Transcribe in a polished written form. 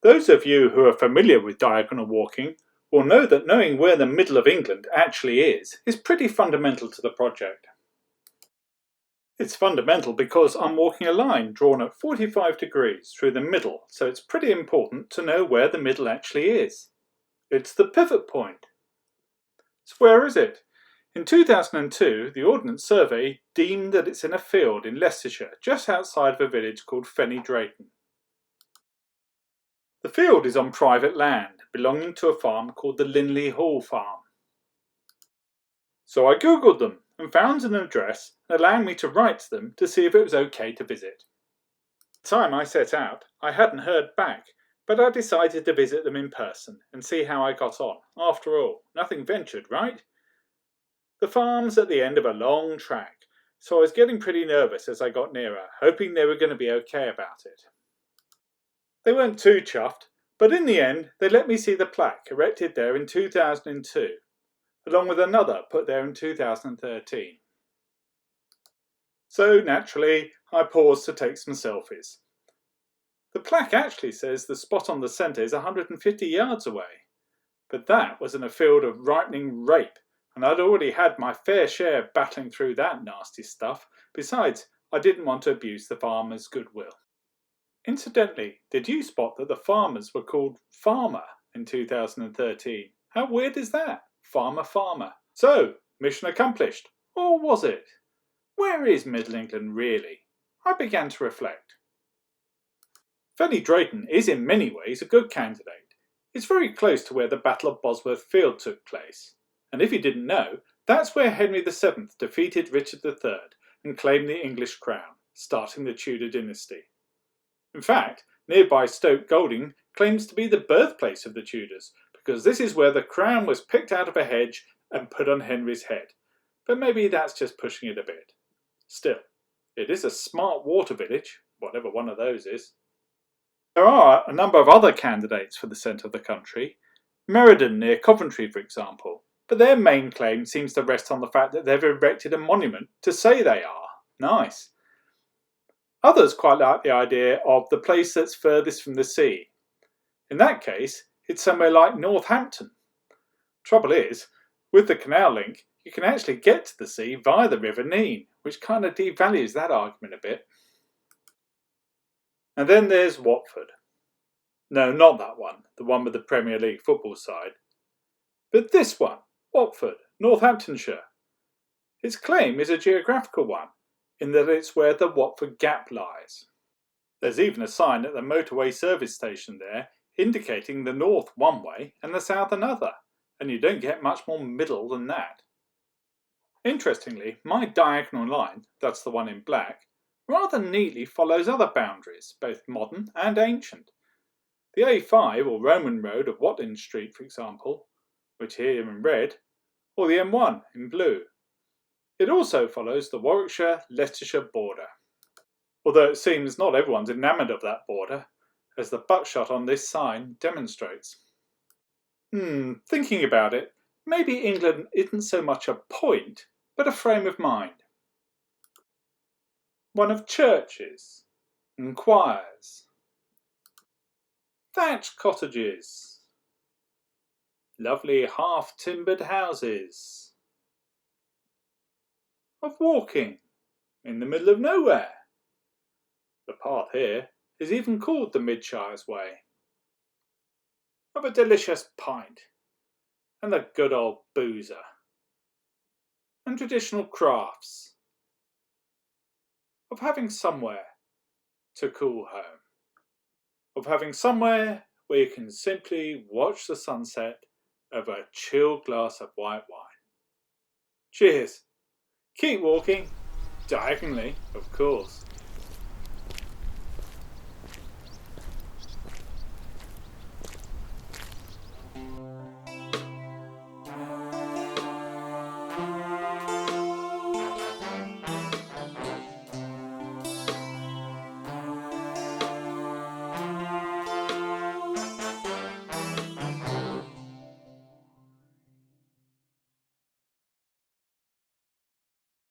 Those of you who are familiar with diagonal walking will know that knowing where the middle of England actually is pretty fundamental to the project. It's fundamental because I'm walking a line drawn at 45 degrees through the middle, so it's pretty important to know where the middle actually is. It's the pivot point. So where is it? In 2002, the Ordnance Survey deemed that it's in a field in Leicestershire, just outside of a village called Fenny Drayton. The field is on private land, belonging to a farm called the Linley Hall Farm. So I googled them and found an address allowing me to write to them to see if it was okay to visit. The time I set out, I hadn't heard back, but I decided to visit them in person and see how I got on. After all, nothing ventured, right? The farm's at the end of a long track, so I was getting pretty nervous as I got nearer, hoping they were going to be okay about it. They weren't too chuffed, but in the end they let me see the plaque erected there in 2002, along with another put there in 2013. So naturally, I paused to take some selfies. The plaque actually says the spot on the centre is 150 yards away, but that was in a field of ripening rape, and I'd already had my fair share battling through that nasty stuff. Besides, I didn't want to abuse the farmers' goodwill. Incidentally, did you spot that the farmers were called Farmer in 2013? How weird is that? Farmer, farmer. So, mission accomplished. Or was it? Where is Middle England really? I began to reflect. Fenny Drayton is in many ways a good candidate. It's very close to where the Battle of Bosworth Field took place. And if you didn't know, that's where Henry VII defeated Richard III and claimed the English crown, starting the Tudor dynasty. In fact, nearby Stoke Golding claims to be the birthplace of the Tudors, because this is where the crown was picked out of a hedge and put on Henry's head. But maybe that's just pushing it a bit. Still, it is a smart water village, whatever one of those is. There are a number of other candidates for the centre of the country, Meriden near Coventry for example, but their main claim seems to rest on the fact that they've erected a monument to say they are. Nice. Others quite like the idea of the place that's furthest from the sea. In that case, it's somewhere like Northampton. Trouble is, with the canal link, you can actually get to the sea via the River Nene, which kind of devalues that argument a bit. And then there's Watford. No, not that one, the one with the Premier League football side. But this one, Watford, Northamptonshire. Its claim is a geographical one, in that it's where the Watford Gap lies. There's even a sign at the motorway service station there indicating the north one way and the south another, and you don't get much more middle than that. Interestingly, my diagonal line, that's the one in black, rather neatly follows other boundaries, both modern and ancient. The A5 or Roman road of Watling Street, for example, which here in red, or the M1 in blue. It also follows the Warwickshire-Leicestershire border, although it seems not everyone's enamoured of that border, as the buckshot on this sign demonstrates. Thinking about it, maybe England isn't so much a point, but a frame of mind. One of churches and choirs, thatched cottages, lovely half-timbered houses, of walking in the middle of nowhere. The path here is even called the Midshires Way. Of a delicious pint and the good old boozer, and traditional crafts, of having somewhere to call home, of having somewhere where you can simply watch the sunset over a chilled glass of white wine. Cheers! Keep walking, diagonally, of course.